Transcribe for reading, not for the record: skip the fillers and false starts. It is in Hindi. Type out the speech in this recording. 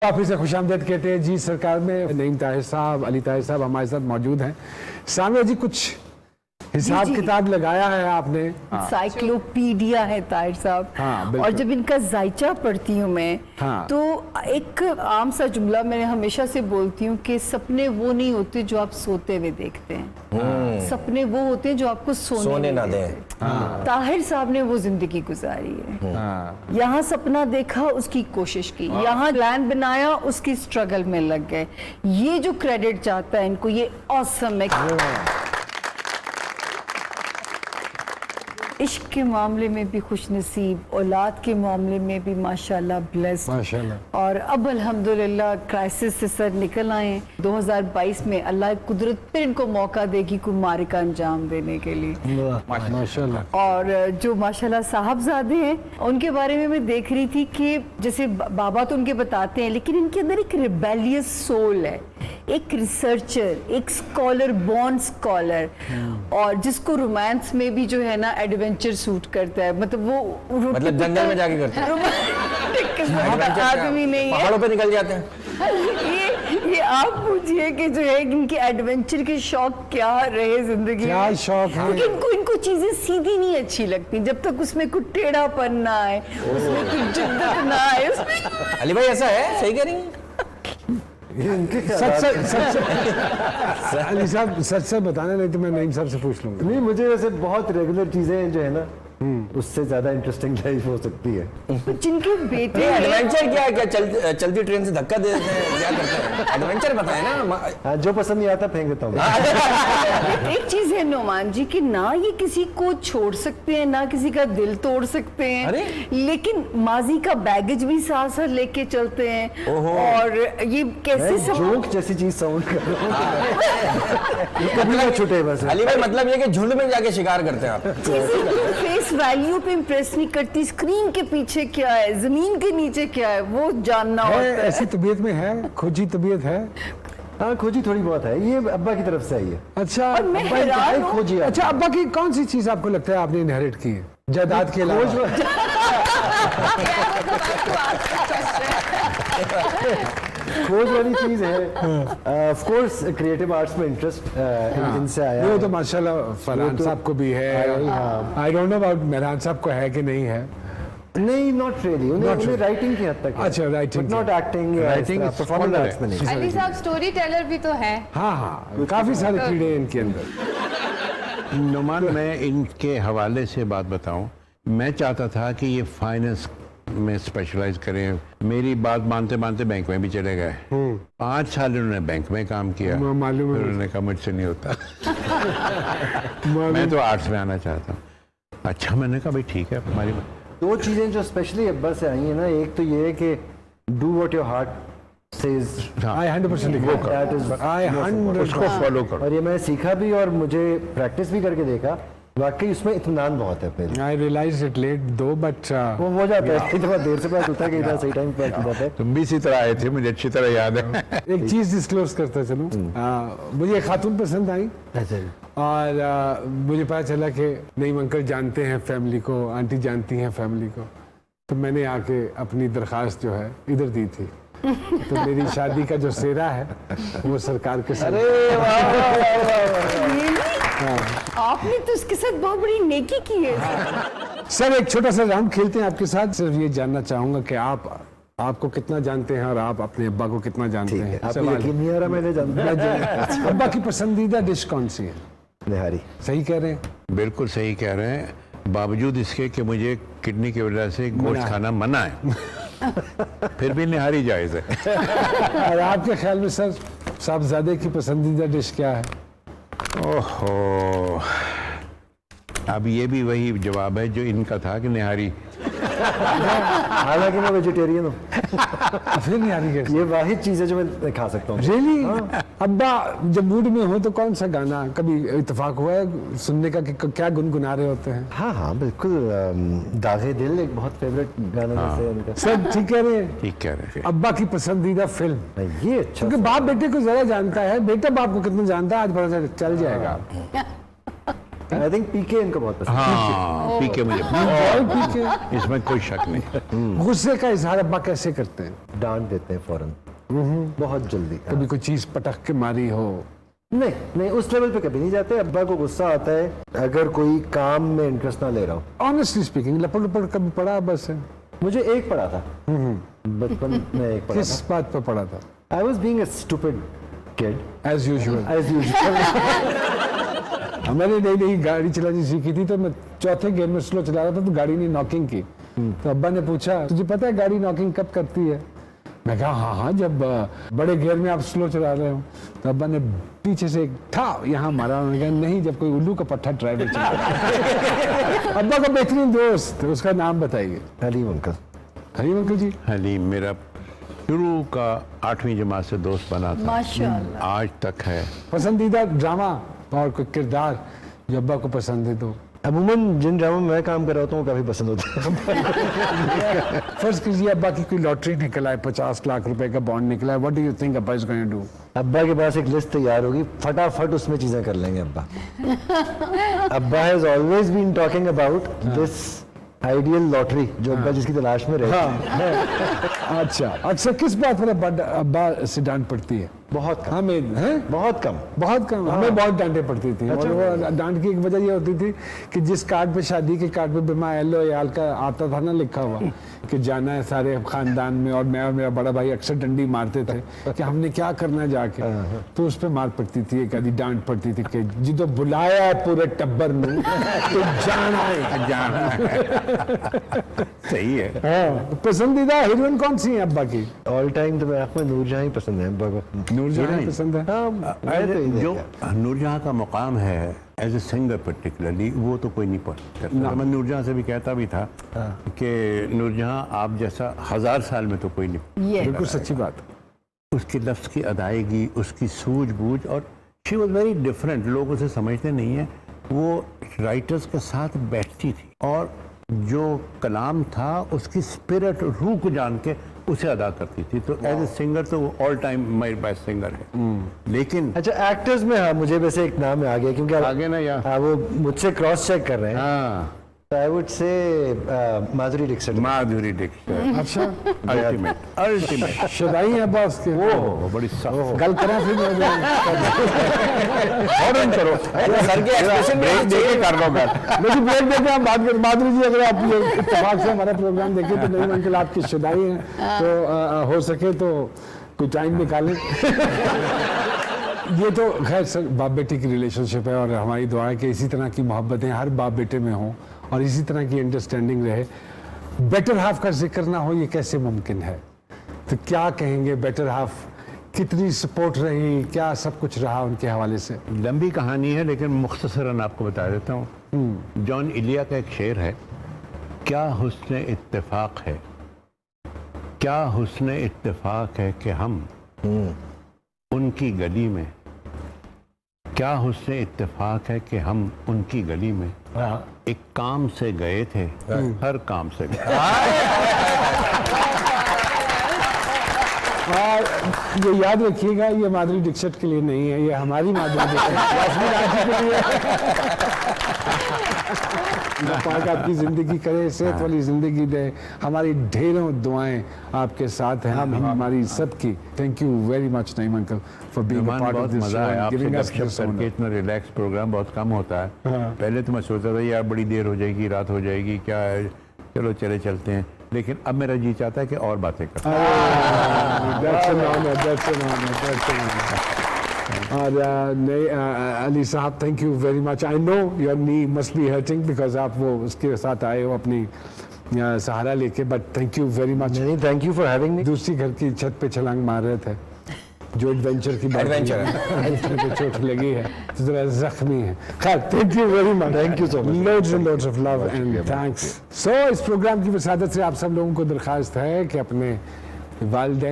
काफी से खुशामदीद कहते हैं जी सरकार में। नईम ताहिर साहब, अली ताहिर साहब हमारे साथ मौजूद हैं। सामने जी कुछ हिसाब किताब लगाया है आपने। साइक्लोपीडिया है ताहिर साहब। हाँ, और जब इनका जायचा पढ़ती हूँ मैं, हाँ। तो एक आम सा जुमला मैं हमेशा से बोलती हूँ कि सपने वो नहीं होते जो आप सोते हुए देखते हैं, सपने वो होते हैं जो आपको सोने ना दें। ताहिर साहब ने वो जिंदगी गुजारी है। यहाँ सपना देखा, उसकी कोशिश की, यहाँ प्लान बनाया, उसकी स्ट्रगल में लग गए। ये जो क्रेडिट चाहता है इनको, ये ऑसम है। इश्क के मामले में भी खुशनसीब, औलाद के मामले में भी माशाल्लाह ब्लेस्ड, माशाल्लाह। और अब अल्हम्दुलिल्लाह क्राइसिस से सर निकल आए। 2022 में अल्लाह की कुदरत फिर इनको मौका देगी कोई मारिका अंजाम देने के लिए। माशाल्लाह। और जो माशाल्लाह साहबजादे हैं, उनके बारे में मैं देख रही थी कि जैसे बाबा तो उनके बताते हैं, लेकिन इनके अंदर एक रिबेलियस सोल है, एक रिसर्चर, एक स्कॉलर, बॉर्न स्कॉलर, और जिसको रोमांस में भी जो है ना एडवेंचर सूट करता है। मतलब वो मतलब जंगल में जाके करते हैं, आदमी नहीं है, पहाड़ों पे निकल जाते हैं। ये आप पूछिए कि जो है इनके एडवेंचर के शौक क्या रहे जिंदगी में। क्या शौक है इनको चीजें सीधी नहीं अच्छी लगती जब तक उसमें कुछ टेढ़ापन ना आए, उसमें कुछ जिद्दत ना आए उसमें। अली भाई ऐसा है, सही कह रही हैं? अली साहब सच सच बताना, नहीं तो मैं नईम साहब से पूछ लूंगा। नहीं, मुझे वैसे बहुत रेगुलर चीजें जो है ना, उससे ज्यादा इंटरेस्टिंग लाइफ हो सकती है। जिनके बेटे एडवेंचर क्या है? क्या चलती ट्रेन से धक्का दे देते हैं, क्या करते हैं? एडवेंचर बताए ना। हाँ, जो पसंद नहीं आता फेंक देता हूँ। एक चीज है नोमान जी कि ना ये किसी को छोड़ सकते हैं, ना किसी का दिल तोड़ सकते हैं, लेकिन माजी का बैगेज भी साथ साथ लेके चलते हैं। और ये कैसे जोक जैसी चीज साउंड कर रहा हूँ। छुटे बस। अली भाई मतलब ये कि झुंड में जाके शिकार करते हैं आप। फेस वैल्यू पे इम्प्रेस नहीं करती, स्क्रीन के पीछे क्या है, जमीन के नीचे क्या है, वो जानना होता है। ऐसी तबीयत में है, खोजी तबीयत है। हाँ, खोजी थोड़ी बहुत है, ये अब्बा की तरफ से आई है। अच्छा, अब्बा की खोजी। अच्छा, अब्बा की कौन सी चीज आपको लगता है आपने इनहेरिट की है जायदाद के अलावा? खोज वाली चीज है। ऑफ कोर्स क्रिएटिव आर्ट्स में इंटरेस्ट इनसे आया। वो तो माशाल्लाह फरहान साहब को भी है। I don't know about Mehran साहब को है कि नहीं है। नहीं, नॉट रियली। उन्हें राइटिंग की हद तक। अच्छा, writing, not acting, performance arts में नहीं। अली साहब स्टोरी टेलर भी तो है। हाँ, काफी सारे कीड़े इनके अंदर। नुमान, मैं इनके हवाले से बात बताऊं, मैं चाहता था कि ये फाइनेंस में स्पेशलाइज करें। मेरी बात मानते मानते बैंक में भी चले गए। 5 साल उन्होंने बैंक में काम किया, मालूम है। उन्होंने कहा मुझसे नहीं होता। मैं तो आर्ट्स में आना चाहता हूँ। अच्छा, मैंने कहा भाई ठीक है, हमारी दो चीजें जो स्पेशली अब्बा से आई है ना, एक तो ये है कि do what your heart says. I 100% उसको फॉलो करो। और ये मैं सीखा भी और मुझे प्रैक्टिस भी करके देखा, वाकई उसमें इत्मीनान बहुत है। पहले I realized it late though, but वो हो जाता है, इतना देर से पता चलता कि इतना सही टाइम पे जाता है। तुम भी इसी तरह आए थे, मुझे अच्छी तरह याद है। एक चीज डिस्क्लोज करता चलूं, मुझे खातून पसंद आई और मुझे पता चला कि नईम अंकल जानते हैं फैमिली को, आंटी जानती हैं फैमिली को, तो मैंने आके अपनी दरख्वास्त जो है इधर दी थी। तो मेरी शादी का जो सेहरा है वो सरकार के साथ। आपने तो उसके साथ बहुत बड़ी नेकी की है। सर, एक छोटा सा राउंड खेलते हैं आपके साथ। सिर्फ ये जानना चाहूंगा कि आपको कितना जानते हैं और आप अपने अब्बा को कितना जानते हैं। आपको यकीन नहीं आ रहा, मैंने जानता। अब्बा की पसंदीदा डिश कौन सी है? निहारी। सही कह रहे हैं? बिल्कुल सही कह रहे हैं, बावजूद इसके कि मुझे किडनी की वजह से गोश्त खाना मना है, फिर भी निहारी जायज है। और आपके ख्याल में सर, साहबजादे की पसंदीदा डिश क्या है? ओहो, अब ये भी वही जवाब है जो इनका था कि निहारी। हालांकि मैं वेजिटेरियन हूँ। फिर नहीं आ रही कैसे? ये वाहिद चीज है जो मैं खा सकता हूँ। रियली? अब्बा जब मूड में हो तो कौन सा गाना कभी इत्तेफाक हुआ है सुनने का कि क्या गुनगुना रहे होते हैं? हाँ हाँ बिल्कुल। दागे दिल एक बहुत फेवरेट गाना है उनका। सब ठीक कह रहे हैं? ठीक कह रहे हैं। अब्बा की पसंदीदा फिल्म? ये अच्छा, क्योंकि बाप बेटे को ज्यादा जानता है, बेटा बाप को कितना जानता है आज पता चल जाएगा। आई थिंक पीके इनको बहुत पसंद हाँ पीके मुझे पीके इसमें कोई शक नहीं। गुस्से का इजहार अब्बा कैसे करते हैं? है। डांट देते हैं फौरन, बहुत जल्दी। कभी कोई चीज पटक के मारी हो? नहीं नहीं, उस लेवल पे कभी नहीं जाते। अब्बा को गुस्सा आता है अगर कोई काम में इंटरेस्ट ना ले रहा हो। ऑनेस्टली स्पीकिंग, लपड़ लपड़ कभी पड़ा बस है? मुझे एक पढ़ा था बचपन में, एक पढ़ा किस बात पर पड़ा था? था। I was being a stupid kid as usual. As usual. मैंने नई नई गाड़ी चलानी सीखी थी तो मैं चौथे गियर में स्लो चला रहा था तो गाड़ी ने नॉकिंग की। तो अब्बा ने पूछा तुझे पता है गाड़ी नॉकिंग कब करती है? मैं कहा हाँ हाँ, जब बड़े गियर में आप स्लो चला रहे हो। तो अब्बा ने पीछे से एक था यहाँ मारा। उन्होंने कहा नहीं, जब कोई उल्लू का पट्टा ड्राइवर चला। अब्बा का बेहतरीन दोस्त, उसका नाम बताइए। हलीम अंकल। हलीम अंकल जी। हलीम मेरा शुरू का 8वीं जमात से दोस्त बना था, माशाल्लाह। आज तक है। पसंदीदा ड्रामा और कोई किरदार जो अब्बा को पसंद है? तो अमूमन जिन ड्रामों में मैं काम कर रहा होता हूँ वो काफी पसंद होते हैं। फर्स्ट कीजिए अब्बा की कोई लॉटरी निकला है, 50 लाख रुपए का बॉन्ड निकला है, व्हाट डू यू थिंक अब्बा इज गोइंग टू डू? अब्बा के पास एक लिस्ट तैयार होगी, फटाफट उसमें चीजें कर लेंगे अब्बा। अब्बा has always been talking about this ideal lottery जो अब्बा जिसकी तलाश में रहे। अच्छा, अक्सर किस बात पर अब्बा से डांट पड़ती है? बहुत कम। हमें हैं? बहुत कम। बहुत कम। हमें बहुत डांटे पड़ती थी। अच्छा। और वो डांट की एक वजह ये होती थी कि जिस कार्ड पे, शादी के कार्ड पे बिमा एलो याल का आता था ना लिखा हुआ कि जाना है सारे खानदान में, और मैं और मेरा बड़ा भाई अक्सर डंडी मारते थे कि हमने क्या करना है जाके। तो उस पर मार पड़ती थी, एक आधी डांट पड़ती थी कि जिदो बुलाया है पूरे टब्बर में तो जाना है। सही है। हाँ, पसंदीदा हीरोइन कौन सी है अब्बा की? ऑल टाइम तो मैं आपको नूरजहां ही पसंद है अब्बा को। नूरजहां हीरोइन? पसंद है? हाँ, मैंने तो यही जो देखा। नूरजहां का मुकाम है एज ए सिंगर पर्टिकुलरली, वो तो कोई नहीं पढ़ सकता। मैं नूरजहां से भी कहता भी था कि नूरजहां आप जैसा 1000 साल में तो कोई नहीं। ये बिल्कुल सच्ची बात। उसकी लफ्ज़ की अदायगी, उसकी सूझबूझ, और शी वॉज वेरी डिफरेंट। लोग उसे समझते नहीं है। वो राइटर्स के साथ बैठती थी और जो कलाम था उसकी स्पिरिट, रूह को जान के उसे अदा करती थी। तो एज ए सिंगर तो वो all time my best singer है। लेकिन अच्छा, एक्टर्स में हाँ मुझे वैसे एक नाम आ गया क्योंकि आगे ना यार, हाँ वो मुझसे क्रॉस चेक कर रहे हैं। हाँ I would say Madhuri Dixit. Madhuri Dixit अच्छा, अल्टीमेट शदाई है अब्बा उसके। वो बड़ी सख्त। गल करा फिर फौरन करो, सर के एक्सप्रेशन में देखे कर लो कर। लेकिन ब्रेक देके हम बात करें। माधुरी जी, अगर आप ये इत्तेफाक से हमारा प्रोग्राम देखें तो नहीं अंकल आपकी शदाई हैं, तो हो सके तो कुछ टाइम निकालें। ये तो खैर सर बाप बेटी की रिलेशनशिप है और हमारी दुआ है कि इसी तरह की मोहब्बतें हर बाप बेटे में हों और इसी तरह की अंडरस्टैंडिंग रहे। बेटर हाफ का जिक्र ना हो ये कैसे मुमकिन है? तो क्या कहेंगे बेटर हाफ, कितनी सपोर्ट रही, क्या सब कुछ रहा उनके हवाले से? लंबी कहानी है लेकिन मुख्तसरन आपको बता देता हूँ। जॉन इलिया का एक शेर है, क्या हुस्न इत्तेफाक है, क्या हुस्न इत्तेफाक है कि हम उनकी गली में, क्या हुस्न इत्तेफाक है कि हम उनकी गली में एक काम से गए थे, हर काम से गए। और ये याद रखिएगा, ये माधुरी दीक्षित के लिए नहीं है, ये हमारी माधुरी दीक्षित के लिए। पाक आपकी जिंदगी करे, सेहत वाली जिंदगी दे। हमारी ढेरों दुआएं आपके साथ हैं, हमारी सबकी। Thank you very much Naeem uncle for being a part of बहुत दिस मजा आया आपसे गिविंग अस गपशप दिस करके। इतना रिलैक्स प्रोग्राम बहुत कम होता है। पहले तो मैं सोचता था यार बड़ी देर हो जाएगी, रात हो जाएगी, क्या है, चलो चले चलते हैं। लेकिन अब मेरा जी चाहता है कि और बातें करें। और अली साहब, thank you very much. I know your knee must be hurting because आप वो उसके साथ आए हो अपनी सहारा लेके, but thank you very much. नहीं, thank you for having me. दूसरी घर की छत पे छलांग मार रहे थे, जो एडवेंचर की बात एडवेंचर है, चोट लगी है तो जरा जख्मी है। खैर, thank you very much, Thank you so much. Loads and loads of love and thanks. So इस प्रोग्राम की वसादत से आप सब लोगों को दरख्वास्त है कि अपने वालिदैन